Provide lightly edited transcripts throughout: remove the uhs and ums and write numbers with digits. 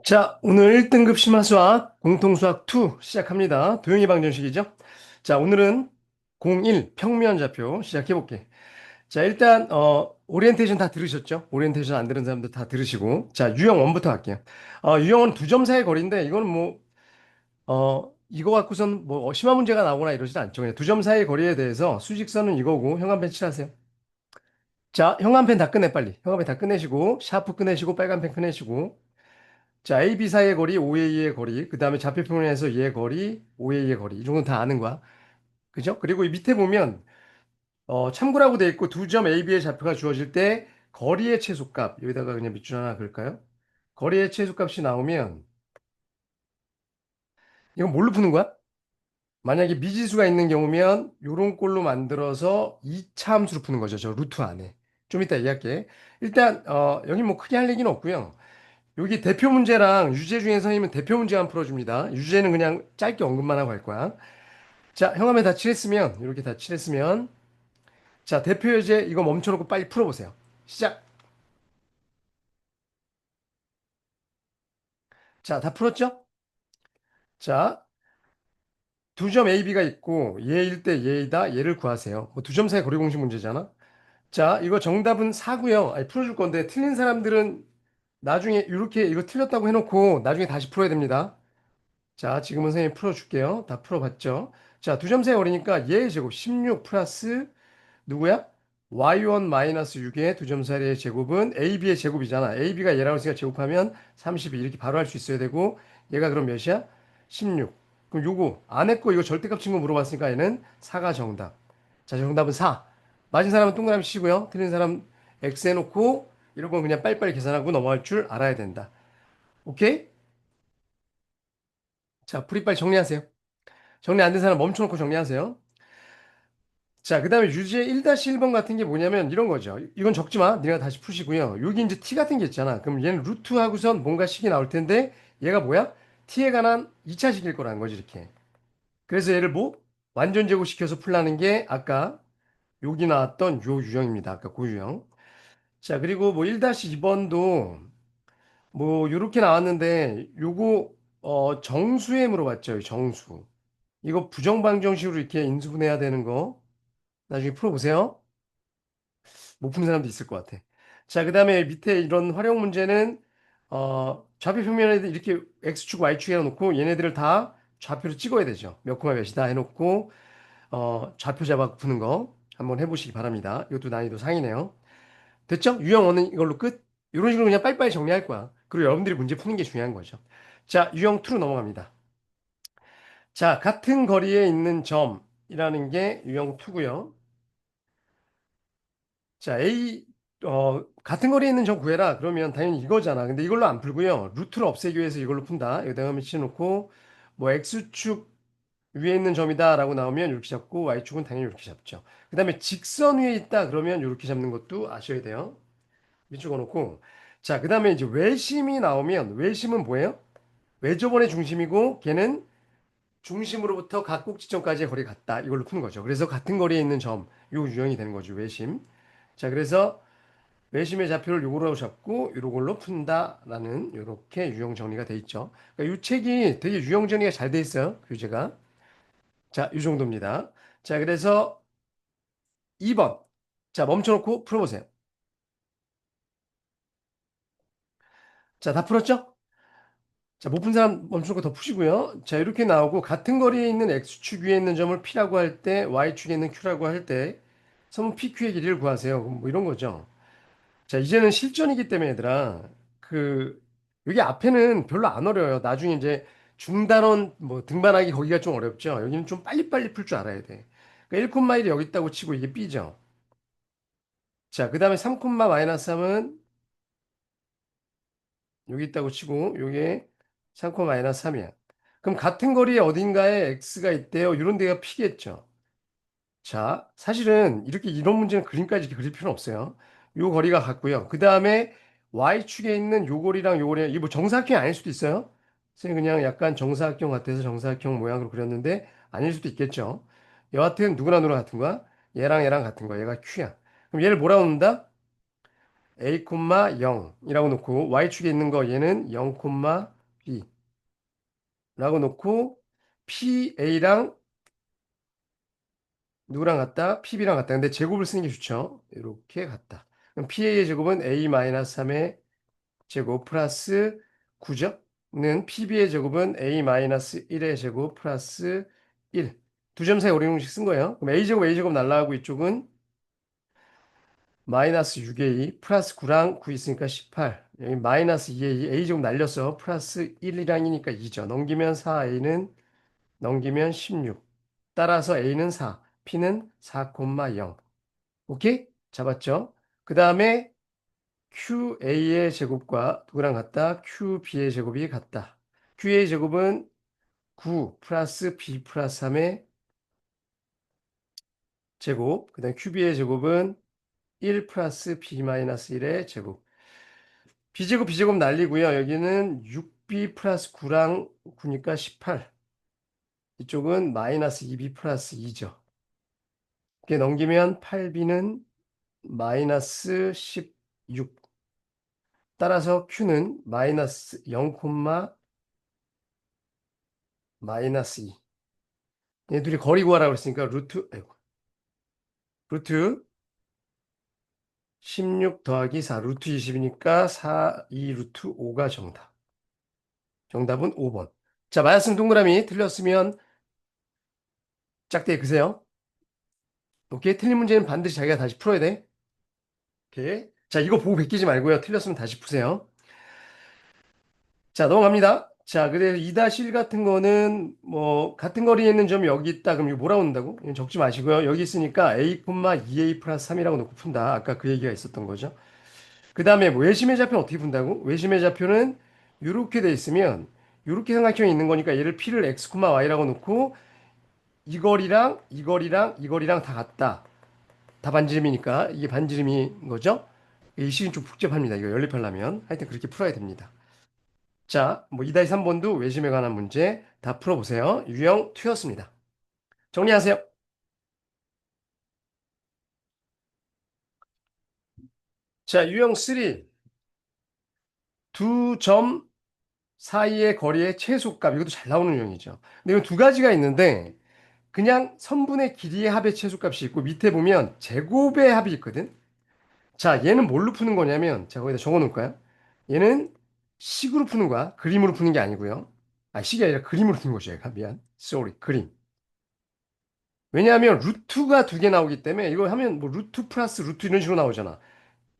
자, 오늘 1등급 심화수학 공통수학 2 시작합니다. 도형의 방정식이죠. 자, 오늘은 01 평면 좌표 시작해 볼게. 자, 일단 오리엔테이션 다 들으셨죠? 오리엔테이션 안 들은 사람들 다 들으시고. 자, 유형 1부터 할게요. 유형은 두 점 사이의 거리인데 이거는 뭐 이거 갖고선 뭐 심화 문제가 나오거나 이러진 않죠. 그냥 두 점 사이의 거리에 대해서 수직선은 이거고 형광펜 칠하세요. 자, 형광펜 다 끝내 빨리. 형광펜 다 끝내시고 샤프 끝내시고 빨간 펜 끝내시고 자, A, B 사이의 거리, OA의 거리, 그 다음에 좌표평면에서 얘 거리, OA의 거리. 이 정도는 다 아는 거야. 그죠? 그리고 이 밑에 보면, 참고라고 돼 있고, 두 점 A, B의 좌표가 주어질 때, 거리의 최소값, 여기다가 그냥 밑줄 하나 그을까요? 거리의 최소값이 나오면, 이건 뭘로 푸는 거야? 만약에 미지수가 있는 경우면, 요런 꼴로 만들어서 2차 함수로 푸는 거죠. 저 루트 안에. 좀 이따 얘기할게. 일단, 여기 뭐 크게 할 얘기는 없고요. 여기 대표 문제랑 유제 중에 선생님은 대표 문제만 풀어줍니다. 유제는 그냥 짧게 언급만 하고 갈 거야. 자, 형암에 다 칠했으면, 이렇게 다 칠했으면, 자, 대표 예제 이거 멈춰놓고 빨리 풀어보세요. 시작. 자, 다 풀었죠? 자, 두 점 A, B가 있고, 얘일 때 얘이다, 얘를 구하세요. 뭐 두 점 사이 거리 공식 문제잖아. 자, 이거 정답은 4고요. 아니, 풀어줄 건데, 틀린 사람들은 나중에 이렇게 이거 틀렸다고 해놓고, 나중에 다시 풀어야 됩니다. 자, 지금은 선생님 풀어줄게요. 다 풀어봤죠? 자, 두 점 사이 거리니까 얘의 제곱 16 플러스 누구야? y1 마이너스 6의 두 점 사이의 제곱은 ab의 제곱이잖아. ab가 얘라고 했으니까 제곱하면 32 이렇게 바로 할 수 있어야 되고 얘가 그럼 몇이야? 16. 그럼 요거 안에 거 이거 절대값 친거 물어봤으니까 얘는 4가 정답. 자, 정답은 4. 맞은 사람은 동그라미 치고요. 틀린 사람 x 해놓고 이런 건 그냥 빨리빨리 계산하고 넘어갈 줄 알아야 된다. 오케이? 자, 풀이 빨리 정리하세요. 정리 안 된 사람 멈춰놓고 정리하세요. 자, 그 다음에 유제 1-1번 같은 게 뭐냐면 이런 거죠. 이건 적지 마. 네가 다시 푸시고요. 여기 이제 t 같은 게 있잖아. 그럼 얘는 루트 하고선 뭔가 식이 나올 텐데 얘가 뭐야? t에 관한 2차식일 거라는 거지, 이렇게. 그래서 얘를 뭐? 완전 제곱시켜서 풀라는 게 아까 여기 나왔던 요 유형입니다. 아까 그 유형. 자, 그리고 뭐 1-2번도 뭐 요렇게 나왔는데 요거 정수에 물어봤죠. 정수. 이거 부정방정식으로 이렇게 인수분해야 되는 거. 나중에 풀어보세요. 못 푸는 사람도 있을 것 같아. 자, 그 다음에 밑에 이런 활용 문제는, 좌표 평면에 이렇게 X축, Y축 해놓고 얘네들을 다 좌표로 찍어야 되죠. 몇 코마 몇이다 해놓고, 좌표 잡아 푸는 거 한번 해보시기 바랍니다. 이것도 난이도 상이네요. 됐죠? 유형 1은 이걸로 끝? 이런 식으로 그냥 빨리빨리 정리할 거야. 그리고 여러분들이 문제 푸는 게 중요한 거죠. 자, 유형 2로 넘어갑니다. 자, 같은 거리에 있는 점이라는 게 유형 2고요. 자, 같은 거리에 있는 점 구해라. 그러면 당연히 이거잖아. 근데 이걸로 안 풀고요. 루트를 없애기 위해서 이걸로 푼다. 여기다가 미치놓고, 뭐, X축 위에 있는 점이다. 라고 나오면 이렇게 잡고, Y축은 당연히 이렇게 잡죠. 그 다음에 직선 위에 있다. 그러면 이렇게 잡는 것도 아셔야 돼요. 밑줄 그어놓고. 자, 그 다음에 이제 외심이 나오면, 외심은 뭐예요? 외접원의 중심이고, 걔는 중심으로부터 각 꼭지점까지의 거리가 같다. 이걸로 푸는 거죠. 그래서 같은 거리에 있는 점, 요 유형이 되는 거죠. 외심. 자, 그래서 외심의 좌표를 요거로 잡고 요걸로 푼다라는 요렇게 유형 정리가 돼 있죠. 그러니까 이 책이 되게 유형 정리가 잘 돼 있어요. 교재가. 자, 이 정도입니다. 자, 그래서 2번. 자, 멈춰놓고 풀어보세요. 자, 다 풀었죠? 자, 못 푼 사람 멈춰놓고 더 푸시고요. 자, 이렇게 나오고 같은 거리에 있는 X축 위에 있는 점을 P라고 할 때, Y축에 있는 Q라고 할 때, 선분 PQ의 길이를 구하세요. 뭐 이런 거죠. 자, 이제는 실전이기 때문에 얘들아, 여기 앞에는 별로 안 어려워요. 나중에 이제 중단원, 뭐, 등반하기 거기가 좀 어렵죠. 여기는 좀 빨리빨리 풀 줄 알아야 돼. 그러니까 1콤마 1이 여기 있다고 치고 이게 B죠. 자, 그 다음에 3콤마 마이너스 3은 여기 있다고 치고, 요게 3콤마 마이너스 3이야. 그럼 같은 거리에 어딘가에 X가 있대요. 이런 데가 P겠죠. 자, 사실은 이렇게 이런 문제는 그림까지 이렇게 그릴 필요는 없어요. 요 거리가 같고요. 그 다음에 Y축에 있는 요 거리랑 요 거리랑 이게 뭐 정사각형이 아닐 수도 있어요. 선생님 그냥 약간 정사각형 같아서 정사각형 모양으로 그렸는데 아닐 수도 있겠죠. 여하튼 누구나 누구나 같은 거야. 얘랑 얘랑 같은 거야. 얘가 Q야. 그럼 얘를 뭐라고 놓는다? A, 0이라고 놓고 Y축에 있는 거 얘는 0, B라고 놓고 PA랑 누구랑 같다? PB랑 같다. 근데 제곱을 쓰는 게 좋죠. 이렇게 같다. 그럼 PA의 제곱은 A-3의 제곱 플러스 9죠? 는 PB의 제곱은 A-1의 제곱 플러스 1. 두 점 사이 오리공식 쓴 거예요. 그럼 A제곱 A제곱 날라가고 이쪽은 마이너스 6A 플러스 9랑 9 있으니까 18. 여기 마이너스 2A A제곱 날렸어. 플러스 1이랑이니까 2죠. 넘기면 4A는 넘기면 16. 따라서 A는 4, P는 4,0. 오케이? 잡았죠? 그 다음에 QA의 제곱과 누구랑 같다? QB의 제곱이 같다. QA의 제곱은 9 플러스 B 플러스 3의 제곱. 그 다음에 QB의 제곱은 1 플러스 B 마이너스 1의 제곱. B제곱 B제곱 날리고요. 여기는 6B 플러스 9랑 9니까 18. 이쪽은 마이너스 2B 플러스 2죠. 이렇게 넘기면 8B는 마이너스 16. 따라서 Q는 마이너스 0, 마이너스 2. 얘 둘이 거리 구하라고 그랬으니까 루트 16 더하기 4, 루트 20이니까 4, 2 루트 5가 정답. 정답은 5번. 자, 맞았으면 동그라미, 틀렸으면 짝대기 그세요. 오케이? 틀린 문제는 반드시 자기가 다시 풀어야 돼. 오케이? 자, 이거 보고 베끼지 말고요. 틀렸으면 다시 푸세요. 자, 넘어갑니다. 자, 그래서 2-1 같은 거는 뭐 같은 거리에 있는 점이 여기 있다. 그럼 이거 뭐라고 넣는다고? 이건 적지 마시고요. 여기 있으니까 A, 2A 플러스 3이라고 놓고 푼다. 아까 그 얘기가 있었던 거죠. 그 다음에 뭐 외심의 좌표는 어떻게 푼다고? 외심의 좌표는 이렇게 돼 있으면 이렇게 삼각형이 있는 거니까 얘를 P를 X, Y라고 놓고 이 거리랑 이 거리랑 이 거리랑 다 같다. 다 반지름이니까 이게 반지름인 거죠? 이 식은 좀 복잡합니다. 이거 연립하려면. 하여튼 그렇게 풀어야 됩니다. 자, 뭐 2-3번도 외심에 관한 문제 다 풀어보세요. 유형 2였습니다. 정리하세요. 자, 유형 3. 두 점 사이의 거리의 최소값. 이것도 잘 나오는 유형이죠. 근데 이건 두 가지가 있는데 그냥 선분의 길이의 합의 최소값이 있고 밑에 보면 제곱의 합이 있거든. 자, 얘는 뭘로 푸는 거냐면 제가 거기다 적어 놓을까요? 얘는 식으로 푸는 거야. 그림으로 푸는 게 아니고요. 아, 식이 아니라 그림으로 푸는 거죠. 얘가 미안. Sorry. 그림. 왜냐하면 루트가 두 개 나오기 때문에 이거 하면 뭐 루트 플러스 루트 이런 식으로 나오잖아.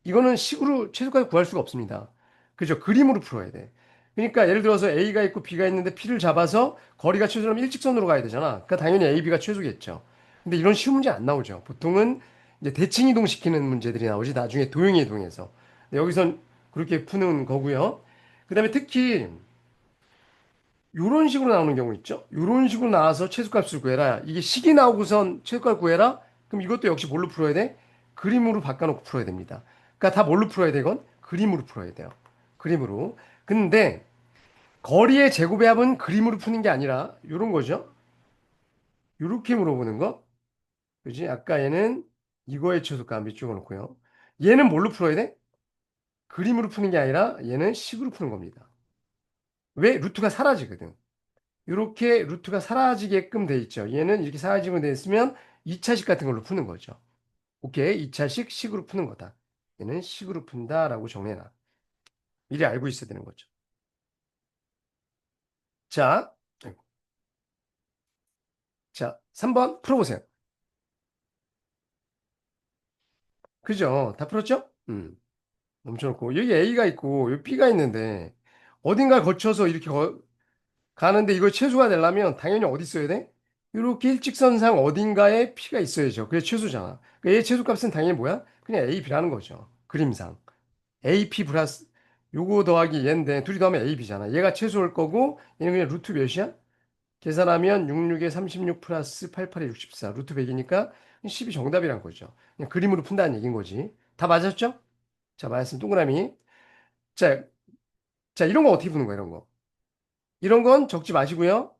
이거는 식으로 최소까지 구할 수가 없습니다. 그죠? 그림으로 풀어야 돼. 그러니까 예를 들어서 A가 있고 B가 있는데 P를 잡아서 거리가 최소라면 일직선으로 가야 되잖아. 그러니까 당연히 A, B가 최소겠죠. 근데 이런 쉬운 문제 안 나오죠. 보통은 이제 대칭 이동시키는 문제들이 나오지 나중에 도형이 이동해서. 근데 여기선 그렇게 푸는 거고요. 그다음에 특히 요런 식으로 나오는 경우 있죠. 요런 식으로 나와서 최소값을 구해라. 이게 식이 나오고선 최소값 구해라. 그럼 이것도 역시 뭘로 풀어야 돼? 그림으로 바꿔놓고 풀어야 됩니다. 그러니까 다 뭘로 풀어야 되건? 그림으로 풀어야 돼요. 그림으로. 근데 거리의 제곱의 합은 그림으로 푸는 게 아니라 요런 거죠. 요렇게 물어보는 거. 그지? 아까 얘는 이거의 최소값 밑 적어 놓고요. 얘는 뭘로 풀어야 돼? 그림으로 푸는 게 아니라 얘는 식으로 푸는 겁니다. 왜? 루트가 사라지거든. 이렇게 루트가 사라지게끔 돼 있죠. 얘는 이렇게 사라지게 돼 있으면 2차식 같은 걸로 푸는 거죠. 오케이. 2차식 식으로 푸는 거다. 얘는 식으로 푼다라고 정해놔. 미리 알고 있어야 되는 거죠. 자, 자, 3번 풀어보세요. 그죠? 다 풀었죠? 멈춰놓고. 여기 A가 있고, 여기 B가 있는데, 어딘가 거쳐서 이렇게 가는데 이거 최소가 되려면 당연히 어디 있어야 돼? 이렇게 일직선상 어딘가에 P가 있어야죠. 그게 최소잖아. 그얘 최소값은 당연히 뭐야? 그냥 A, B라는 거죠. 그림상. AP 플러스 요거 더하기 얘인데 둘이 더하면 AB잖아. 얘가 최소일 거고 얘는 그냥 루트 몇이야? 계산하면 66에 36 플러스 88에 64 루트 100이니까 10이 정답이란 거죠. 그냥 그림으로 푼다는 얘기인 거지. 다 맞았죠? 자, 맞았으면 동그라미. 자, 자, 이런 거 어떻게 푸는 거야, 이런 거? 이런 건 적지 마시고요.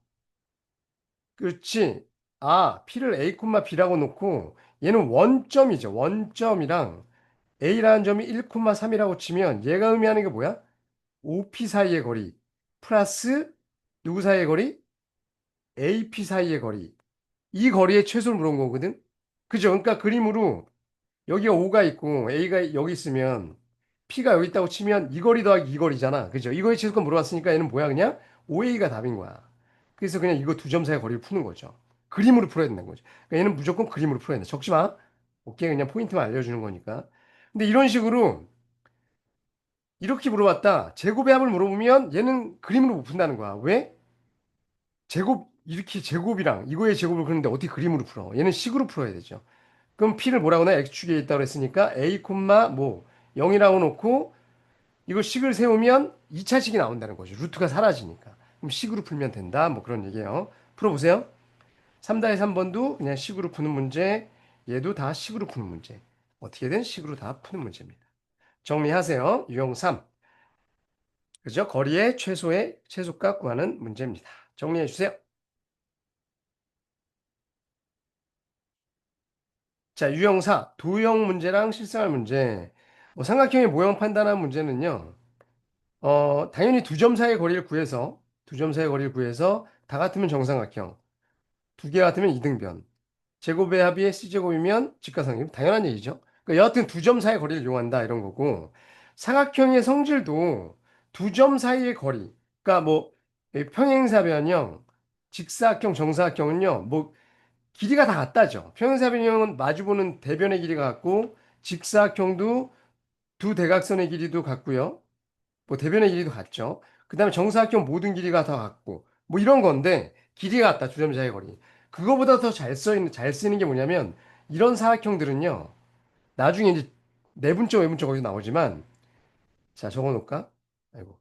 그렇지. 아, P를 A, B라고 놓고 얘는 원점이죠. 원점이랑 A라는 점이 1, 3이라고 치면 얘가 의미하는 게 뭐야? OP 사이의 거리. 플러스 누구 사이의 거리? AP 사이의 거리. 이 거리의 최소를 물은 거거든. 그죠? 그러니까 그림으로 여기가 O가 있고 A가 여기 있으면 P가 여기 있다고 치면 이 거리 더하기 이 거리잖아. 그죠? 이거의 최소가 물어봤으니까 얘는 뭐야? 그냥 OA가 답인 거야. 그래서 그냥 이거 두 점 사이 거리를 푸는 거죠. 그림으로 풀어야 된다는 거죠. 그러니까 얘는 무조건 그림으로 풀어야 돼. 적지 마. 오케이. 그냥 포인트만 알려주는 거니까. 근데 이런 식으로 이렇게 물어봤다. 제곱의 합을 물어보면 얘는 그림으로 못 푼다는 거야. 왜? 제곱, 이렇게 제곱이랑 이거의 제곱을 그리는데 어떻게 그림으로 풀어? 얘는 식으로 풀어야 되죠. 그럼 P를 뭐라고 나 X축에 있다고 했으니까 A, 뭐 0이라고 놓고 이거 식을 세우면 2차식이 나온다는 거죠. 루트가 사라지니까. 그럼 식으로 풀면 된다. 뭐 그런 얘기예요. 풀어보세요. 3-3번도 그냥 식으로 푸는 문제, 얘도 다 식으로 푸는 문제. 어떻게든 식으로 다 푸는 문제입니다. 정리하세요. 유형 3. 그죠? 거리의 최소의 최소값 구하는 문제입니다. 정리해 주세요. 자, 유형 4. 도형 문제랑 실생활 문제. 뭐 삼각형의 모형 판단하는 문제는요. 당연히 두 점 사이의 거리를 구해서 두 점 사이의 거리를 구해서 다 같으면 정삼각형, 두 개 같으면 이등변. 제곱의 합이 C제곱이면 직각삼각형. 당연한 얘기죠. 그러니까 여하튼 두 점 사이의 거리를 이용한다 이런 거고 사각형의 성질도 두 점 사이의 거리. 그러니까 뭐 평행사변형, 직사각형, 정사각형은요. 뭐 길이가 다 같다죠. 평행사변형은 마주보는 대변의 길이가 같고 직사각형도 두 대각선의 길이도 같고요. 뭐 대변의 길이도 같죠. 그 다음에 정사각형 모든 길이가 다 같고 뭐 이런 건데 길이가 같다. 두 점 사이의 거리. 그거보다 더 잘 쓰이는 게 뭐냐면 이런 사각형들은요. 나중에 이제 내분적 외분적 거기서 나오지만 자 적어 놓을까? 아이고.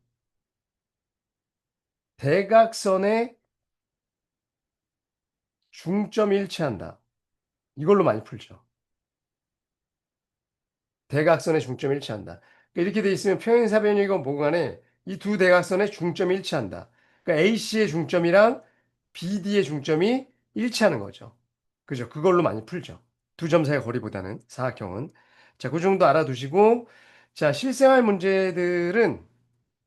대각선의 중점이 일치한다. 이걸로 많이 풀죠. 대각선의 중점이 일치한다. 그러니까 이렇게 돼 있으면 평행사변이건 뭐건 간에 이 두 대각선의 중점이 일치한다. 그러니까 AC의 중점이랑 BD의 중점이 일치하는 거죠. 그죠? 그걸로 많이 풀죠. 두 점 사이의 거리보다는 사각형은. 자, 그 정도 알아두시고 자, 실생활 문제들은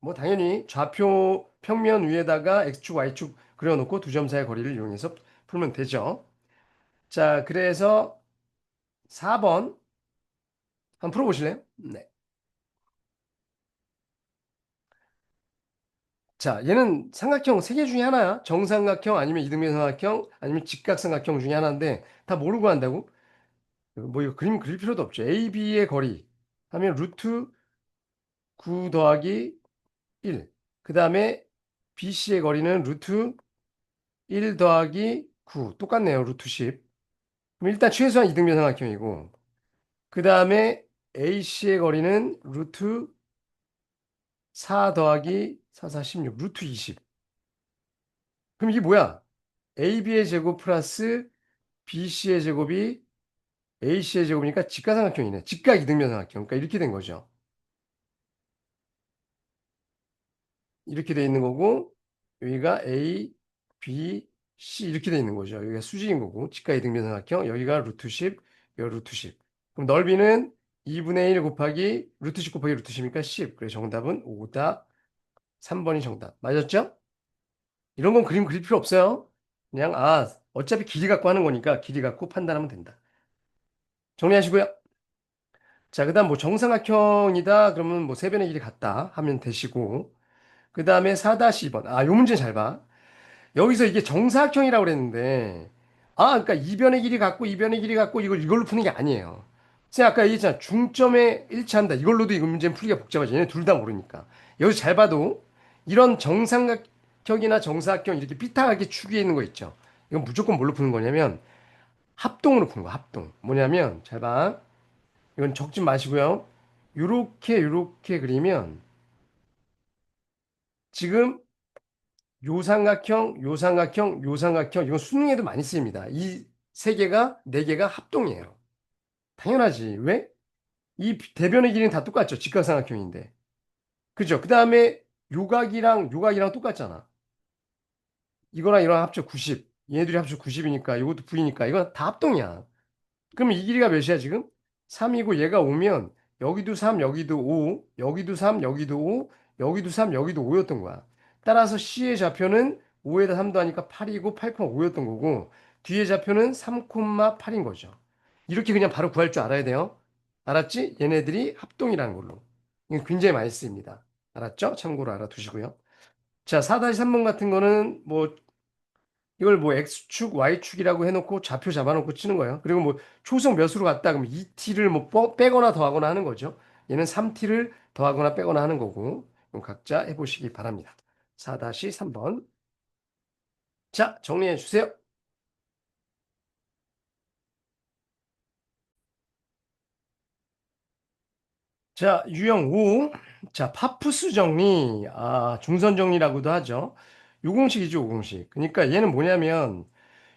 뭐 당연히 좌표 평면 위에다가 X축, Y축 그려놓고 두 점 사이의 거리를 이용해서 풀면 되죠. 자, 그래서 4번 한번 풀어보실래요? 네. 자, 얘는 삼각형 세 개 중에 하나야. 정삼각형 아니면 이등변 삼각형 아니면 직각삼각형 중에 하나인데 다 모르고 한다고? 뭐 이거 그림 그릴 필요도 없죠. AB의 거리 하면 루트 9 더하기 1. 그 다음에 BC의 거리는 루트 1 더하기 9. 똑같네요. 루트 10. 그럼 일단 최소한 이등변 삼각형이고 그 다음에 AC의 거리는 루트 4 더하기 4, 4, 16. 루트 20. 그럼 이게 뭐야? AB의 제곱 플러스 BC의 제곱이 AC의 제곱이니까 직각삼각형이네. 직각 이등변 삼각형. 그러니까 이렇게 된 거죠. 이렇게 돼 있는 거고 여기가 A, B, C 이렇게 돼 있는 거죠. 여기가 수직인 거고 직각 이등변 삼각형 여기가 루트 10, 여기 루트 10. 그럼 넓이는 2분의 1 곱하기 루트 10 곱하기 루트 10이니까 10. 그래서 정답은 5다. 3번이 정답. 맞았죠? 이런 건 그림 그릴 필요 없어요. 그냥 어차피 길이 갖고 하는 거니까 길이 갖고 판단하면 된다. 정리하시고요. 자, 그다음 뭐 정삼각형이다. 그러면 뭐 세변의 길이 같다 하면 되시고. 그다음에 4-2번. 요 문제 잘 봐. 여기서 이게 정사각형이라고 그랬는데 그러니까 이변의 길이 같고 이변의 길이 같고 이걸로 푸는 게 아니에요. 제가 아까 얘기했잖아. 중점에 일치한다. 이걸로도 이 문제는 풀기가 복잡하지. 얘네 둘 다 모르니까. 여기서 잘 봐도 이런 정삼각형이나 정사각형 이렇게 삐딱하게 축이 있는 거 있죠. 이건 무조건 뭘로 푸는 거냐면 합동으로 푸는 거. 합동. 뭐냐면 잘 봐. 이건 적지 마시고요. 요렇게 그리면 지금 요삼각형, 요삼각형, 요삼각형 이건 수능에도 많이 쓰입니다. 이 세 개가 네 개가 합동이에요. 당연하지. 왜? 이 대변의 길이는 다 똑같죠. 직각삼각형인데. 그죠? 그 다음에 요각이랑 똑같잖아. 이거랑 이거랑 합쳐 90. 얘네들이 합쳐 90이니까 이것도 9이니까 이건 다 합동이야. 그럼 이 길이가 몇이야 지금? 3이고 얘가 오면 여기도 3, 여기도 5, 여기도 3, 여기도 5, 여기도 3, 여기도 5였던 거야. 따라서 C의 좌표는 5에다 3 더하니까 8이고 8,5였던 거고 뒤의 좌표는 3,8인 거죠. 이렇게 그냥 바로 구할 줄 알아야 돼요. 알았지? 얘네들이 합동이라는 걸로. 이거 굉장히 많이 쓰입니다. 알았죠? 참고로 알아두시고요. 자, 4-3번 같은 거는 뭐 이걸 뭐 X축, Y축이라고 해놓고 좌표 잡아놓고 치는 거예요. 그리고 뭐 초속 몇으로 갔다 그러면 2t를 뭐 빼거나 더하거나 하는 거죠. 얘는 3t를 더하거나 빼거나 하는 거고 그럼 각자 해보시기 바랍니다. 4-3번. 자, 정리해 주세요. 자, 유형 5. 자, 파푸스 정리. 중선 정리라고도 하죠. 요 공식이죠, 요 공식. 그러니까 얘는 뭐냐면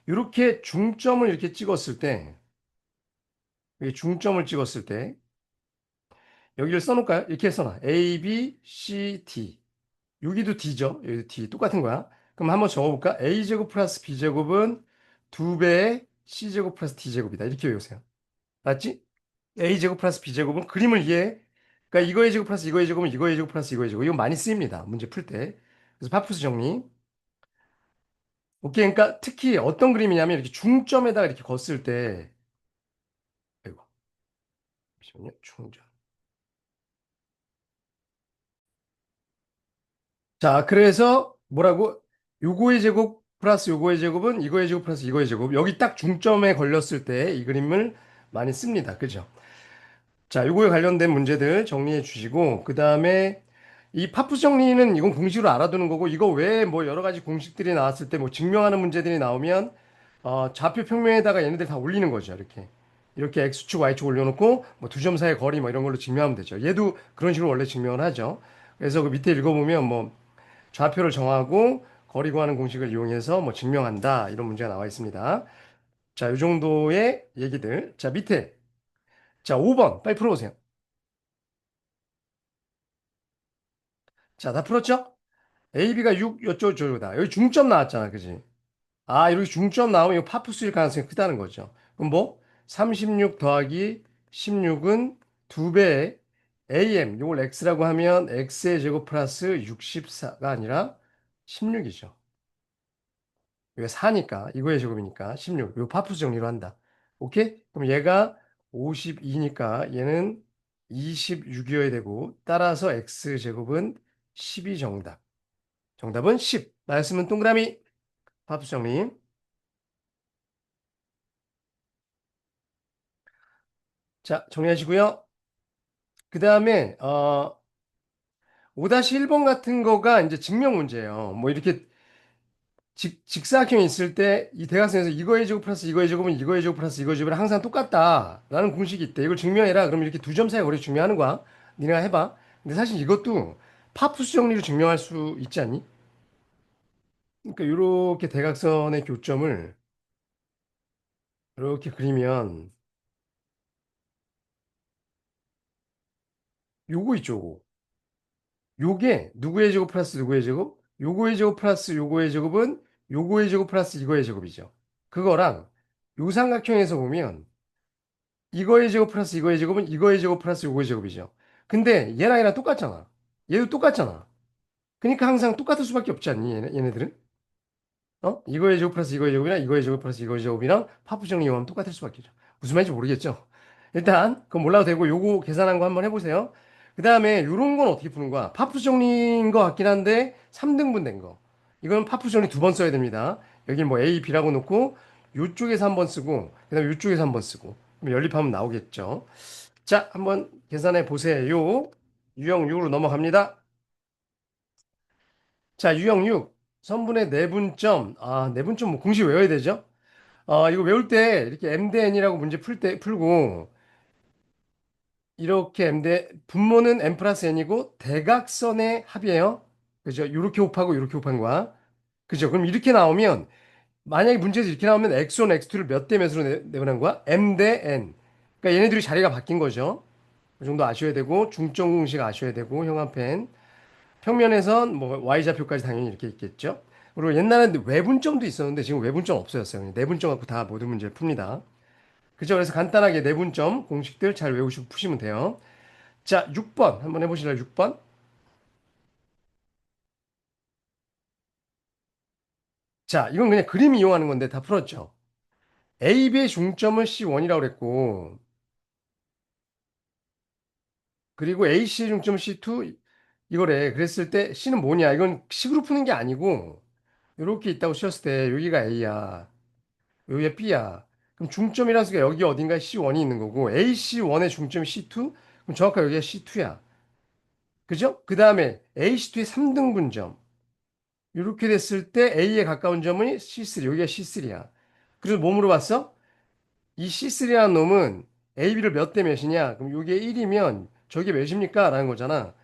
이렇게 중점을 이렇게 찍었을 때, 이게 중점을 찍었을 때 여기를 써놓을까요? 이렇게 써놔. A, B, C, D. 여기도 D죠. 여기도 D. 똑같은 거야. 그럼 한번 적어볼까? A제곱 플러스 B제곱은 2배의 C제곱 플러스 D제곱이다. 이렇게 외우세요. 맞지? A제곱 플러스 B제곱은 그림을 이해해. 그러니까 이거의 제곱 플러스 이거의 제곱은 이거의 제곱 플러스 이거의 제곱. 이거 많이 쓰입니다. 문제 풀 때. 그래서 파푸스 정리. 오케이. 그러니까 특히 어떤 그림이냐면 이렇게 중점에다가 이렇게 걷을 때, 아이고, 잠시만요. 중점. 자, 그래서 뭐라고? 요거의 제곱 플러스 요거의 제곱은 이거의 제곱 플러스 이거의 제곱. 여기 딱 중점에 걸렸을 때 이 그림을 많이 씁니다. 그죠? 자, 요거에 관련된 문제들 정리해 주시고, 그 다음에 이 파푸 정리는 이건 공식으로 알아두는 거고, 이거 외에 뭐 여러 가지 공식들이 나왔을 때 뭐 증명하는 문제들이 나오면, 좌표 평면에다가 얘네들 다 올리는 거죠. 이렇게. 이렇게 X축, Y축 올려놓고, 뭐 두 점 사이의 거리 뭐 이런 걸로 증명하면 되죠. 얘도 그런 식으로 원래 증명을 하죠. 그래서 그 밑에 읽어보면 뭐 좌표를 정하고 거리 구하는 공식을 이용해서 뭐 증명한다. 이런 문제가 나와 있습니다. 자, 이 정도의 얘기들. 자, 밑에. 자, 5번. 빨리 풀어보세요. 자, 다 풀었죠? AB가 6, 요쪽다. 여기 중점 나왔잖아. 그지? 이렇게 중점 나오면 이거 파푸스일 가능성이 크다는 거죠. 그럼 뭐? 36 더하기 16은 2배의 AM, 이걸 X라고 하면 X의 제곱 플러스 64가 아니라 16이죠. 이게 4니까, 이거의 제곱이니까 16. 이거 파푸스 정리로 한다. 오케이? 그럼 얘가 52니까 얘는 26이어야 되고, 따라서 X제곱은 12 정답. 정답은 10. 말씀은 동그라미. 파푸스 정리. 자, 정리하시고요. 그 다음에 5-1번 같은 거가 이제 증명 문제예요. 뭐 이렇게 직사각형이 있을 때 이 대각선에서 이거의 제곱 플러스 이거의 제곱은 이거의 제곱 플러스 이거의 제곱이랑 항상 똑같다라는 공식이 있대. 이걸 증명해라. 그럼 이렇게 두 점 사이 거리 증명하는 거야. 니네가 해봐. 근데 사실 이것도 파푸스 정리로 증명할 수 있지 않니? 그러니까 이렇게 대각선의 교점을 이렇게 그리면 요거 있죠. 요거. 요게 누구의 제곱 플러스 누구의 제곱? 요거의 제곱 플러스 요거의 제곱은 요거의 제곱 플러스 이거의 제곱이죠. 그거랑 요 삼각형에서 보면 이거의 제곱 플러스 이거의 제곱은 이거의 제곱 플러스 요거의 제곱이죠. 근데 얘랑 얘랑 똑같잖아. 얘도 똑같잖아. 그러니까 항상 똑같을 수밖에 없지 않니? 얘네들은? 이거의 제곱 플러스 이거의 제곱이랑 이거의 제곱 플러스 이거의 제곱이랑 파푸정리 이용하면 똑같을 수밖에 없죠. 무슨 말인지 모르겠죠? 일단 그건 몰라도 되고 요거 계산한 거 한번 해보세요. 그 다음에 요런 건 어떻게 푸는 거야? 파푸 정리인 것 같긴 한데 3등분 된 거. 이건 파푸 정리 두 번 써야 됩니다. 여기 뭐 A, B라고 놓고 요쪽에서 한 번 쓰고 그 다음에 요쪽에서 한 번 쓰고 그럼 연립하면 나오겠죠. 자, 한번 계산해 보세요. 유형 6으로 넘어갑니다. 자, 유형 6. 선분의 내분점. 내분점 뭐 공식 외워야 되죠? 이거 외울 때 이렇게 M 대 N이라고 문제 풀고 이렇게 분모는 M 플러스 N이고 대각선의 합이에요. 그죠? 이렇게 곱하고 이렇게 곱한 거야. 그죠? 그럼 이렇게 나오면 만약에 문제에서 이렇게 나오면 X1, X2를 몇 대 몇으로 내보낸 거야? M 대 N. 그러니까 얘네들이 자리가 바뀐 거죠. 그 정도 아셔야 되고 중점 공식 아셔야 되고 형한펜. 평면에선 뭐 Y좌표까지 당연히 이렇게 있겠죠. 그리고 옛날에는 외분점도 있었는데 지금 외분점 없어졌어요. 그냥 내분점 갖고 다 모든 문제를 풉니다. 그죠? 그래서 간단하게 내분점 공식들 잘 외우시고 푸시면 돼요. 자, 6번 한번 해보실래요? 6번. 자, 이건 그냥 그림 이용하는 건데 다 풀었죠. AB의 중점은 C1이라고 그랬고, 그리고 AC의 중점은 C2, 이거래. 그랬을 때 C는 뭐냐? 이건 식으로 푸는 게 아니고, 이렇게 있다고 씌웠을 때 여기가 A야. 여기가 B야. 그럼 중점이라는 수가 여기 어딘가에 C1이 있는 거고, AC1의 중점이 C2? 그럼 정확하게 여기가 C2야. 그죠? 그 다음에 AC2의 3등분점. 이렇게 됐을 때 A에 가까운 점이 C3, 여기가 C3야. 그래서 뭐 물어봤어? 이 C3라는 놈은 AB를 몇 대 몇이냐? 그럼 이게 1이면 저게 몇입니까? 라는 거잖아.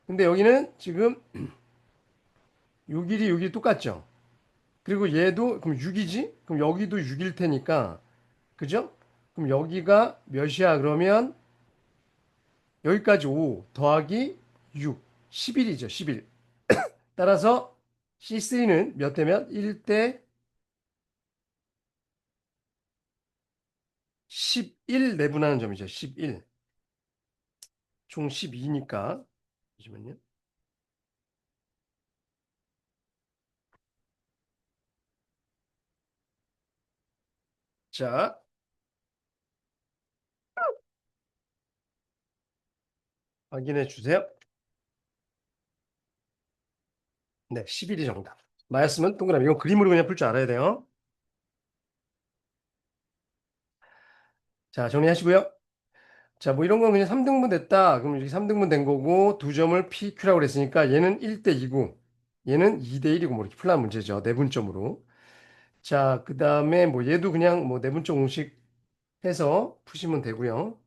근데 여기는 지금 6일이 6일 똑같죠? 그리고 얘도 그럼 6이지? 그럼 여기도 6일 테니까 그죠? 그럼 여기가 몇이야? 그러면 여기까지 5 더하기 6, 11이죠. 11. 따라서 C3는 몇 대면? 1대 11 내분하는 점이죠. 11. 총 12니까. 잠시만요. 자, 확인해 주세요. 네, 11이 정답. 맞았으면 동그라미. 이건 그림으로 그냥 풀 줄 알아야 돼요. 자, 정리하시고요. 자, 뭐 이런 건 그냥 3등분 됐다. 그럼 이렇게 3등분 된 거고, 두 점을 PQ라고 그랬으니까 얘는 1대 2고, 얘는 2대 1이고, 뭐 이렇게 풀란 문제죠. 내분점으로. 자, 그 다음에 뭐 얘도 그냥 뭐 내분점 공식 해서 푸시면 되고요.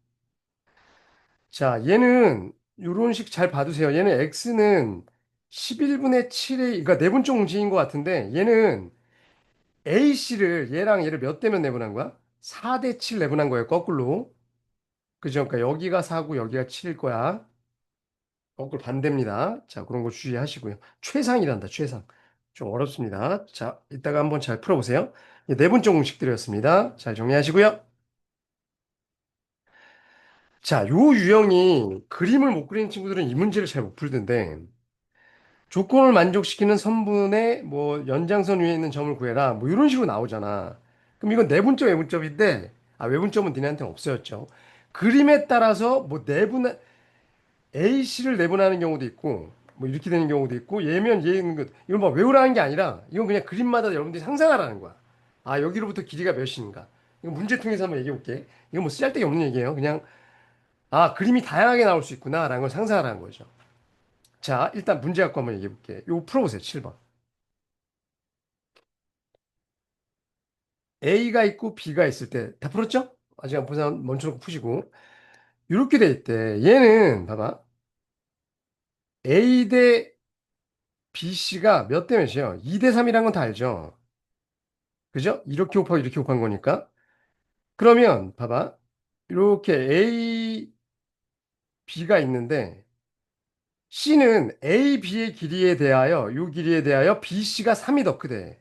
자, 얘는 요런 식 잘 봐두세요. 얘는 x는 11분의 7의, 그러니까 내분점 공식인 것 같은데, 얘는 AC를 얘랑 얘를 몇 대면 내분한 거야? 4대 7 내분한 거예요, 거꾸로. 그죠? 그러니까 여기가 4고 여기가 7일 거야. 거꾸로 반대입니다. 자, 그런 거 주의하시고요. 최상이란다, 최상. 좀 어렵습니다. 자, 이따가 한번 잘 풀어보세요. 내분점 공식들이었습니다. 잘 정리하시고요. 자, 요 유형이 그림을 못 그리는 친구들은 이 문제를 잘 못 풀던데, 조건을 만족시키는 선분의 뭐 연장선 위에 있는 점을 구해라. 뭐 이런 식으로 나오잖아. 그럼 이건 내분점, 외분점인데, 아, 외분점은 니네한테 없어졌죠. 그림에 따라서 뭐 내분, A씨를 내분하는 경우도 있고, 뭐 이렇게 되는 경우도 있고, 얘면 얘 있는 것, 이건 뭐 외우라는 게 아니라, 이건 그냥 그림마다 여러분들이 상상하라는 거야. 아, 여기로부터 길이가 몇인가. 이거 문제 통해서 한번 얘기해 볼게. 이건 뭐 쓰잘데기 없는 얘기예요. 그냥, 아, 그림이 다양하게 나올 수 있구나라는 걸 상상하라는 거죠. 자, 일단 문제 갖고 한번 얘기해 볼게. 이거 풀어보세요. 7번. A가 있고 B가 있을 때 다 풀었죠? 아직 안 푼 사람 멈춰놓고 푸시고. 이렇게 돼 있대. 얘는 봐봐. A 대 BC가 몇 대 몇이에요? 2대 3이란 건 다 알죠? 그죠? 이렇게 곱하고 이렇게 곱한 거니까. 그러면 봐봐. 이렇게 A, B가 있는데 C는 A, B의 길이에 대하여 이 길이에 대하여 BC가 3이 더 크대.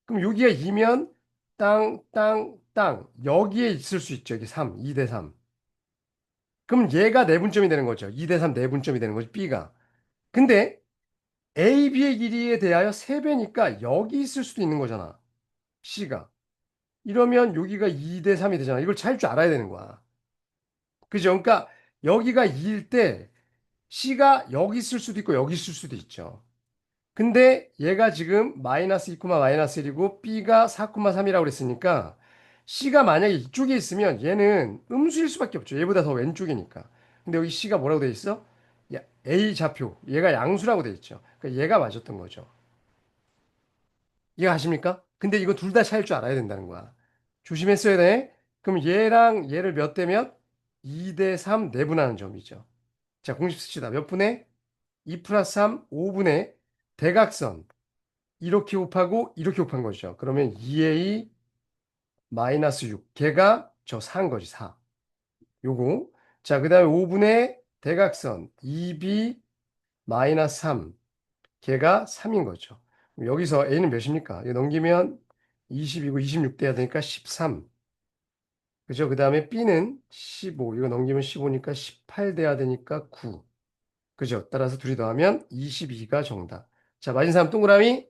그럼 여기가 2면 땅, 땅, 땅. 여기에 있을 수 있죠. 여기 3, 2 대 3. 그럼 얘가 내분점이 되는 거죠. 2 대 3 내분점이 되는 거죠. B가. 근데 A, B의 길이에 대하여 3배니까 여기 있을 수도 있는 거잖아. C가. 이러면 여기가 2 대 3이 되잖아. 이걸 찰 줄 알아야 되는 거야. 그죠? 그러니까 여기가 2일 때 C가 여기 있을 수도 있고 여기 있을 수도 있죠. 근데 얘가 지금 마이너스 2, 마이너스 1이고 B가 4,3이라고 그랬으니까 C가 만약에 이쪽에 있으면 얘는 음수일 수밖에 없죠. 얘보다 더 왼쪽이니까. 근데 여기 C가 뭐라고 돼 있어? A 좌표. 얘가 양수라고 돼 있죠. 그러니까 얘가 맞았던 거죠. 이해 가십니까? 근데 이거 둘 다 차일 줄 알아야 된다는 거야. 조심했어야 돼. 그럼 얘랑 얘를 몇 대면? 2 대 3 내분하는 점이죠. 자, 공식 씁시다. 몇 분의? 2 플러스 3, 5분의 대각선. 이렇게 곱하고 이렇게 곱한 거죠. 그러면 2a 마이너스 6. 걔가 저 4인 거지, 4. 요거. 자, 그 다음에 5분의 대각선 2b 마이너스 3. 걔가 3인 거죠. 그럼 여기서 a는 몇입니까? 이거 넘기면 20이고 26 돼야 되니까 13. 그죠? 그 다음에 b는 15. 이거 넘기면 15니까 18 돼야 되니까 9. 그죠? 따라서 둘이 더하면 22가 정답. 자, 맞은 사람 동그라미,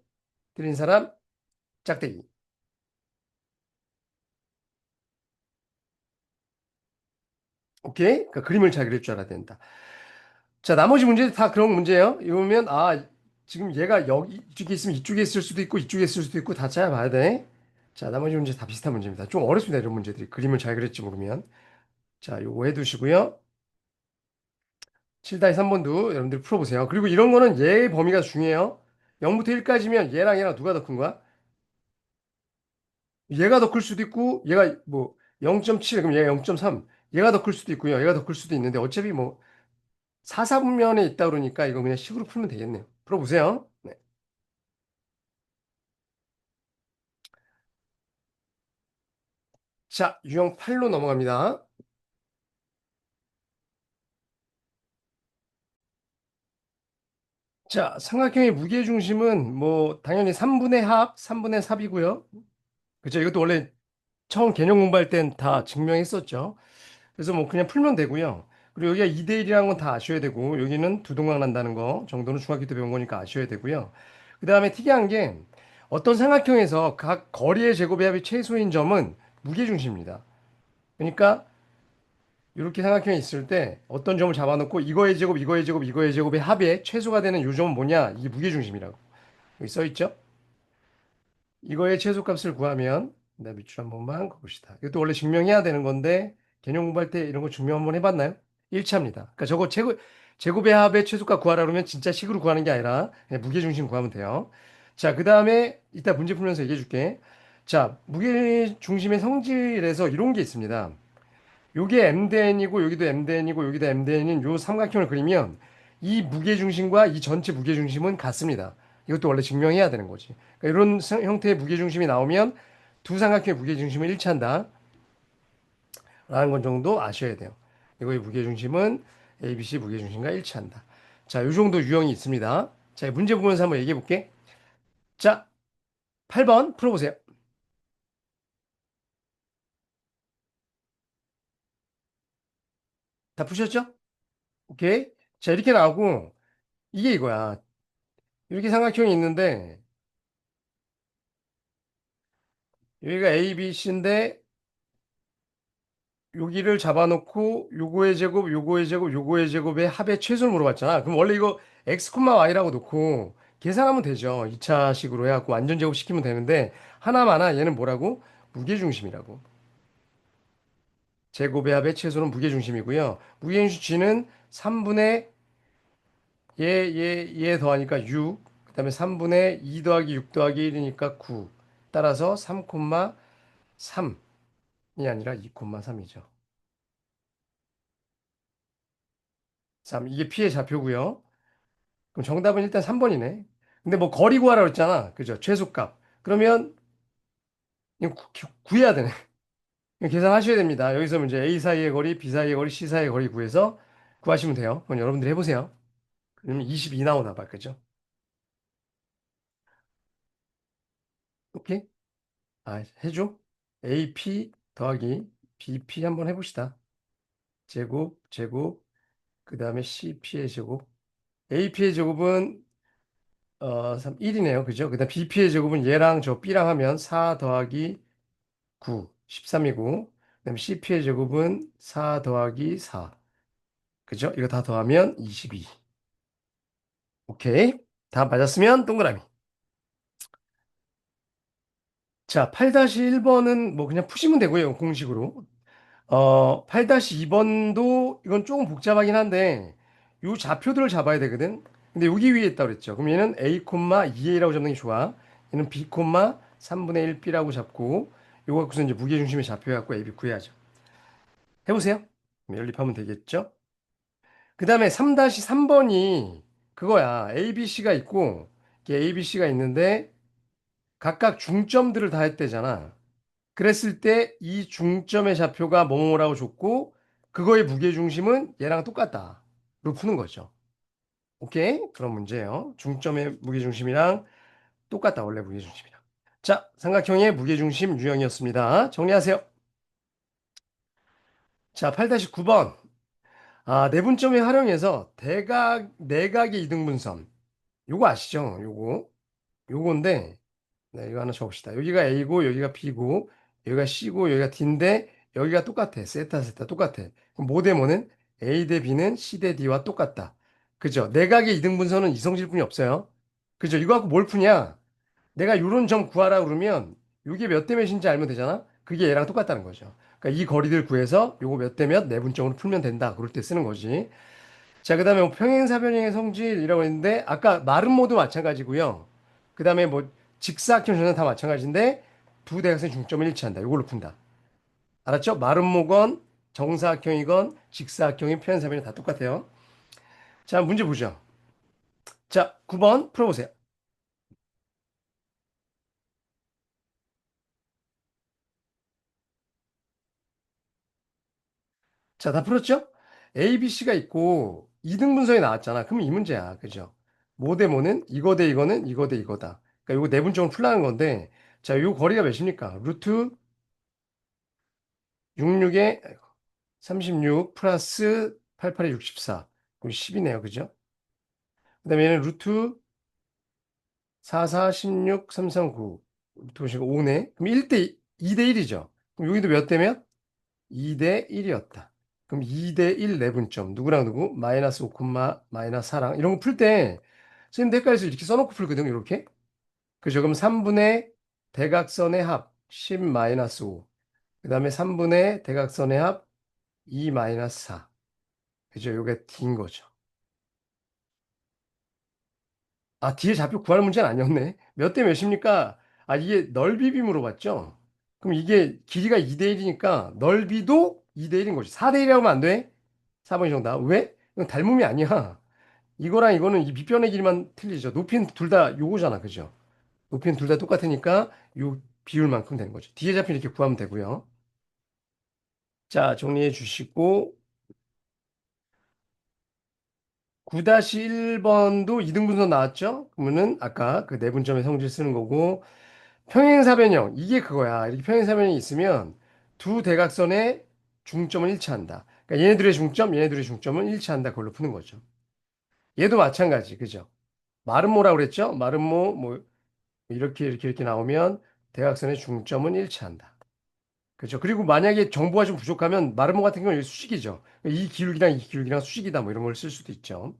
틀린 사람 짝대기. 오케이? 그러니까 그림을 잘 그릴 줄 알아야 된다. 자, 나머지 문제 다 그런 문제예요. 이러면 지금 얘가 여기 이쪽에 있으면 이쪽에 있을 수도 있고 이쪽에 있을 수도 있고 다 찾아봐야 돼. 자, 나머지 문제 다 비슷한 문제입니다. 좀 어렵습니다. 이런 문제들이. 그림을 잘 그릴지 모르면. 자, 요거 해두시고요. 7-3번도 여러분들이 풀어보세요. 그리고 이런 거는 얘의 범위가 중요해요. 0부터 1까지면 얘랑 얘랑 누가 더 큰 거야? 얘가 더 클 수도 있고 얘가 뭐 0.7 그럼 얘가 0.3 얘가 더 클 수도 있고요. 얘가 더 클 수도 있는데 어차피 뭐 사사분면에 있다 그러니까 이거 그냥 식으로 풀면 되겠네요. 풀어보세요. 네. 자, 유형 8로 넘어갑니다. 자, 삼각형의 무게중심은 뭐 당연히 3분의 합, 3분의 삽이고요. 그죠? 이것도 원래 처음 개념 공부할 땐 다 증명했었죠. 그래서 뭐 그냥 풀면 되고요. 그리고 여기가 2대1이라는 건 다 아셔야 되고 여기는 두동강 난다는 거 정도는 중학교 때 배운 거니까 아셔야 되고요. 그 다음에 특이한 게 어떤 삼각형에서 각 거리의 제곱의 합이 최소인 점은 무게중심입니다. 그러니까 이렇게 삼각형이 있을 때 어떤 점을 잡아놓고 이거의 제곱, 이거의 제곱, 이거의 제곱의 합의 최소가 되는 요 점은 뭐냐? 이게 무게중심이라고. 여기 써 있죠? 이거의 최소값을 구하면 나 밑줄 한 번만 그봅시다. 이것도 원래 증명해야 되는 건데 개념 공부할 때 이런 거 증명 한번 해봤나요? 1차입니다. 그러니까 저거 제곱의 합의 최소값 구하라 그러면 진짜 식으로 구하는 게 아니라 그냥 무게중심 구하면 돼요. 자, 그 다음에 이따 문제 풀면서 얘기해 줄게. 자, 무게중심의 성질에서 이런 게 있습니다. 요게 MDN이고 여기도 MDN이고 여기도 MDN인 요 삼각형을 그리면 이 무게중심과 이 전체 무게중심은 같습니다. 이것도 원래 증명해야 되는 거지. 그러니까 이런 형태의 무게중심이 나오면 두 삼각형의 무게중심을 일치한다. 라는 건 정도 아셔야 돼요. 이거의 무게중심은 ABC 무게중심과 일치한다. 자, 요 정도 유형이 있습니다. 자, 문제 보면서 한번 얘기해 볼게. 자, 8번 풀어보세요. 다 푸셨죠? 오케이. 자, 이렇게 나오고 이게 이거야. 이렇게 삼각형이 있는데 여기가 A, B, C인데 여기를 잡아놓고 요거의 제곱, 요거의 제곱, 요거의 제곱의 합의 최소를 물어봤잖아. 그럼 원래 이거 x, y라고 놓고 계산하면 되죠. 2차식으로 해갖고 완전 제곱 시키면 되는데 하나마나 얘는 뭐라고? 무게중심이라고. 제곱의 합의 최소는 무게중심이고요. 무게중심 g는 3분의 얘 더하니까 6, 그 다음에 3분의 2 더하기 6 더하기 1이니까 9. 따라서 3,3이 아니라 2,3이죠. 3. 이게 P의 좌표고요. 그럼 정답은 일단 3번이네. 근데 뭐 거리 구하라고 했잖아. 그죠? 최소값. 그러면 이거 구해야 되네. 이거 계산하셔야 됩니다. 여기서 이제 A 사이의 거리, B 사이의 거리, C 사이의 거리 구해서 구하시면 돼요. 그럼 여러분들 해보세요. 그러면 22 나오나 봐. 그죠? 오케이? 해줘. AP 더하기 BP 한번 해봅시다. 제곱, 제곱, 그 다음에 CP의 제곱. AP의 제곱은 1이네요. 그죠? 그 다음 BP의 제곱은 얘랑 저 B랑 하면 4 더하기 9, 13이고, 그다음에 CP의 제곱은 4 더하기 4. 그죠? 이거 다 더하면 22. 오케이. 다 맞았으면 동그라미. 자, 8-1번은 뭐 그냥 푸시면 되고요. 공식으로. 8-2번도 이건 조금 복잡하긴 한데, 요 좌표들을 잡아야 되거든. 근데 여기 위에 있다고 그랬죠. 그럼 얘는 A, 2A라고 잡는 게 좋아. 얘는 B, 3분의 1B라고 잡고, 요거 갖고서 이제 무게중심의 좌표 갖고 AB 구해야죠. 해보세요. 연립하면 되겠죠? 그 다음에 3-3번이 그거야. ABC가 있고, 이게 ABC가 있는데, 각각 중점들을 다 했대잖아. 그랬을 때 이 중점의 좌표가 뭐뭐라고 줬고, 그거의 무게중심은 얘랑 똑같다. 로 푸는 거죠. 오케이? 그런 문제예요. 중점의 무게중심이랑 똑같다. 원래 무게중심이랑. 자, 삼각형의 무게중심 유형이었습니다. 정리하세요. 자, 8-9번. 내분점을 활용해서 내각의 이등분선. 요거 아시죠? 요건데 네, 이거 하나 적읍시다. 여기가 A고, 여기가 B고, 여기가 C고, 여기가 D인데, 여기가 똑같아. 세타, 세타, 똑같아. 그럼 뭐 대 뭐는? A 대 B는 C 대 D와 똑같다. 그죠? 내각의 이등분선은 이성질뿐이 없어요. 그죠? 이거 갖고 뭘 푸냐? 내가 요런 점 구하라 그러면, 요게 몇 대 몇인지 알면 되잖아? 그게 얘랑 똑같다는 거죠. 그러니까 이 거리들 구해서 요거 몇 대 몇 내분적으로 풀면 된다. 그럴 때 쓰는 거지. 자, 그 다음에 뭐 평행사변형의 성질이라고 했는데, 아까 마름모도 마찬가지고요. 그 다음에 뭐 직사각형 전선 다 마찬가지인데, 두 대각선의 중점을 일치한다. 이걸로 푼다. 알았죠? 마름모건, 정사각형이건, 직사각형인 평행사변이 다 똑같아요. 자, 문제 보죠. 자, 9번 풀어보세요. 자, 다 풀었죠? A, B, C가 있고, 2등 분석이 나왔잖아. 그럼 이 문제야. 그죠? 뭐 대 뭐는 이거 대 이거는 이거 대 이거다. 그러니까 이거 내분적으로 풀라는 건데, 자, 요 거리가 몇입니까? 루트 66에 36 플러스 88에 64. 그럼 10이네요. 그죠? 그 다음에 얘는 루트 44, 16, 339. 루트 보시고 5네. 그럼 1대 2대 1이죠. 그럼 여기도 몇 대 몇? 2대 1이었다. 그럼 2대 1 내분점. 누구랑 누구? 마이너스 5, 마이너스 4랑. 이런 거 풀 때, 선생님도 헷갈려서 이렇게 써놓고 풀거든요. 이렇게. 그죠? 그럼 3분의 대각선의 합 10 마이너스 5. 그 다음에 3분의 대각선의 합 2 마이너스 4. 그죠? 요게 D인 거죠. 아, 뒤에 좌표 구할 문제는 아니었네. 몇 대 몇입니까? 아, 이게 넓이비 물어봤죠? 그럼 이게 길이가 2대 1이니까 넓이도 2대 1인 거지. 4대 1이라고 하면 안 돼? 4번이 정답. 왜? 이건 닮음이 아니야. 이거랑 이거는 이 밑변의 길이만 틀리죠. 높이는 둘 다 요거잖아. 그죠? 높이는 둘 다 똑같으니까 요 비율만큼 되는 거죠. 뒤에 잡힌 이렇게 구하면 되고요. 자, 정리해 주시고 9-1번도 이등분선 나왔죠? 그러면은 아까 그 내분점의 성질 쓰는 거고 평행사변형 이게 그거야. 이렇게 평행사변형이 있으면 두 대각선의 중점은 일치한다. 그러니까 얘네들의 중점, 얘네들의 중점은 일치한다. 그걸로 푸는 거죠. 얘도 마찬가지, 그죠? 마름모라고 그랬죠? 마름모 뭐 이렇게 이렇게 이렇게 나오면 대각선의 중점은 일치한다. 그죠? 그리고 만약에 정보가 좀 부족하면 마름모 같은 경우는 수식이죠. 이 기울기랑 이 기울기랑 수식이다. 뭐 이런 걸 쓸 수도 있죠.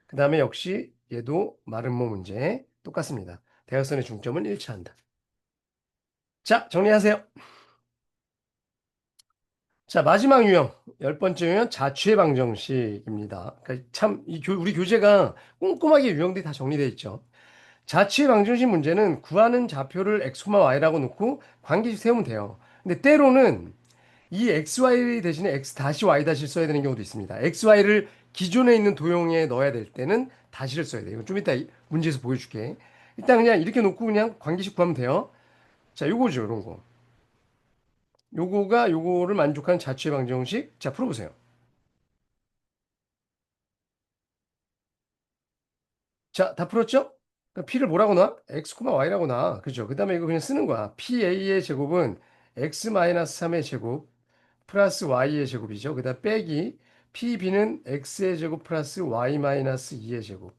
그 다음에 역시 얘도 마름모 문제 똑같습니다. 대각선의 중점은 일치한다. 자, 정리하세요. 자, 마지막 유형, 열 번째 유형, 자취의 방정식입니다. 그러니까 참, 우리 교재가 꼼꼼하게 유형들이 다 정리되어 있죠. 자취의 방정식 문제는 구하는 좌표를 x, y라고 놓고 관계식 세우면 돼요. 근데 때로는 이 xy 대신에 x 다시 y 다시를 써야 되는 경우도 있습니다. xy를 기존에 있는 도형에 넣어야 될 때는 다시를 써야 돼요. 이건 좀 이따 문제에서 보여줄게. 일단 그냥 이렇게 놓고 그냥 관계식 구하면 돼요. 자, 요거죠, 요런 거. 요거가 요거를 만족하는 자취의 방정식. 자, 풀어보세요. 자, 다 풀었죠? 그러니까 P를 뭐라고 놔? X, Y라고 놔. 그죠? 그 다음에 이거 그냥 쓰는 거야. PA의 제곱은 X-3의 제곱 플러스 Y의 제곱이죠. 그 다음 빼기 PB는 X의 제곱 플러스 Y-2의 제곱.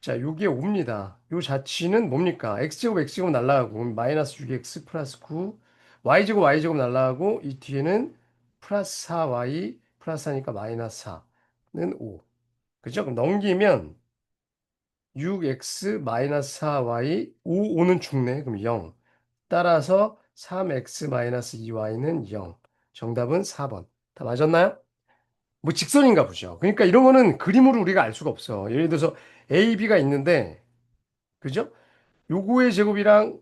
자, 요게 5입니다. 요 자취는 뭡니까? X제곱, X제곱 날라가고 마이너스 6X 플러스 9 Y제곱, Y제곱 날라가고 이 뒤에는 플러스 4Y 플러스 하니까 마이너스 4는 5. 그죠? 그럼 넘기면 6x 마이너스 4y 5는 죽네. 그럼 0. 따라서 3x 마이너스 2y는 0. 정답은 4번. 다 맞았나요? 뭐 직선인가 보죠. 그러니까 이런 거는 그림으로 우리가 알 수가 없어. 예를 들어서 a, b가 있는데 그죠? 요거의 제곱이랑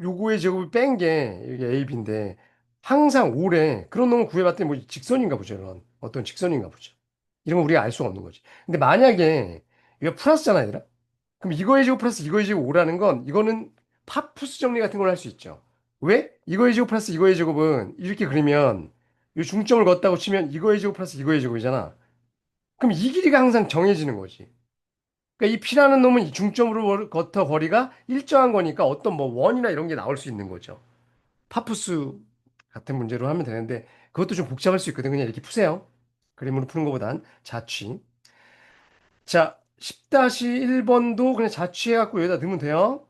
요거의 제곱을 뺀 게 이게 a, b인데 항상 5래. 그런 놈을 구해봤더니 뭐 직선인가 보죠. 이런 어떤 직선인가 보죠. 이런 거 우리가 알 수가 없는 거지. 근데 만약에 이거 플러스잖아, 얘들아. 그럼 이거의 제곱 플러스 이거의 제곱 5라는 건 이거는 파푸스 정리 같은 걸 할 수 있죠. 왜? 이거의 제곱 플러스 이거의 제곱은 이렇게 그리면 이 중점을 걷다고 치면 이거의 제곱 플러스 이거의 제곱이잖아. 그럼 이 길이가 항상 정해지는 거지. 그러니까 이 P라는 놈은 이 중점으로 걷어 거리가 일정한 거니까 어떤 뭐 원이나 이런 게 나올 수 있는 거죠. 파푸스 같은 문제로 하면 되는데 그것도 좀 복잡할 수 있거든. 그냥 이렇게 푸세요. 그림으로 푸는 것보단 자취. 자, 10-1번도 그냥 자취해갖고 여기다 넣으면 돼요.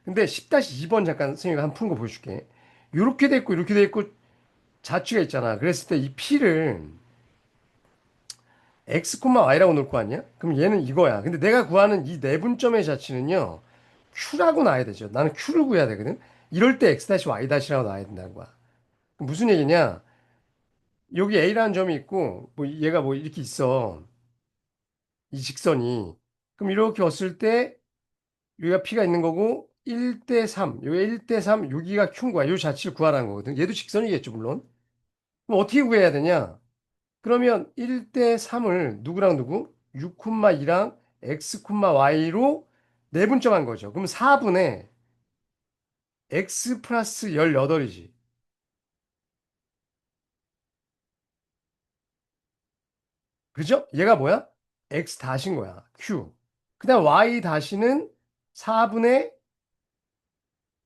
근데 10-2번 잠깐 선생님이 한 푼 거 보여줄게. 이렇게 돼 있고 이렇게 돼 있고 자취가 있잖아. 그랬을 때 이 p를 x, y라고 놓을 거 아니야? 그럼 얘는 이거야. 근데 내가 구하는 이 내분점의 자취는요. q라고 놔야 되죠. 나는 q를 구해야 되거든. 이럴 때 x-y-라고 놔야 된다는 거야. 그럼 무슨 얘기냐? 여기 a라는 점이 있고 뭐 얘가 뭐 이렇게 있어. 이 직선이. 그럼 이렇게 왔을 때 여기가 p가 있는 거고 1대3. 여기 1대3 여기가 q인 거야. 요 자취를 구하라는 거거든. 얘도 직선이겠죠, 물론. 그럼 어떻게 구해야 되냐? 그러면 1대3을 누구랑 누구? 6,2랑 x, y로 내분점한 거죠. 그럼 4분의 x 플러스 18이지. 그죠? 얘가 뭐야? x 다신 거야. q. 그 다음 y 다시는 4분의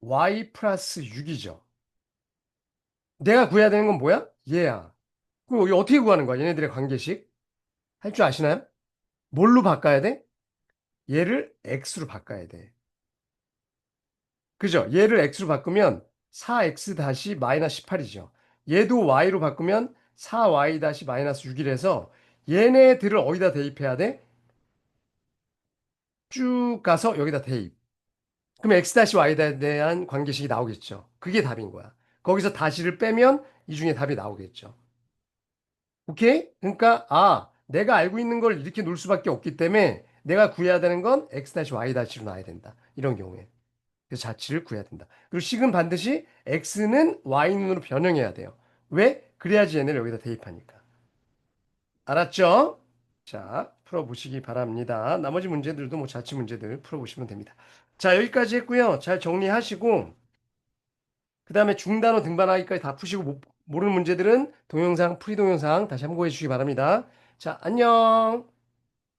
y 플러스 6이죠. 내가 구해야 되는 건 뭐야? 얘야. 그럼 여기 어떻게 구하는 거야? 얘네들의 관계식. 할 줄 아시나요? 뭘로 바꿔야 돼? 얘를 x로 바꿔야 돼. 그죠? 얘를 x로 바꾸면 4x 다시 마이너스 18이죠. 얘도 y로 바꾸면 4y 다시 마이너스 6이라서 얘네들을 어디다 대입해야 돼? 쭉 가서 여기다 대입. 그럼 x 다시 y에 대한 관계식이 나오겠죠. 그게 답인 거야. 거기서 다시를 빼면 이 중에 답이 나오겠죠. 오케이? 그러니까 내가 알고 있는 걸 이렇게 놓을 수밖에 없기 때문에 내가 구해야 되는 건 x 다시 y 다시로 놔야 된다. 이런 경우에. 그래서 자취를 구해야 된다. 그리고 식은 반드시 x는 y눈으로 변형해야 돼요. 왜? 그래야지 얘네를 여기다 대입하니까. 알았죠? 자, 풀어보시기 바랍니다. 나머지 문제들도 뭐 자취 문제들 풀어보시면 됩니다. 자, 여기까지 했고요. 잘 정리하시고 그 다음에 중단어 등반하기까지 다 푸시고 모르는 문제들은 동영상, 풀이 동영상 다시 참고해 주시기 바랍니다. 자, 안녕.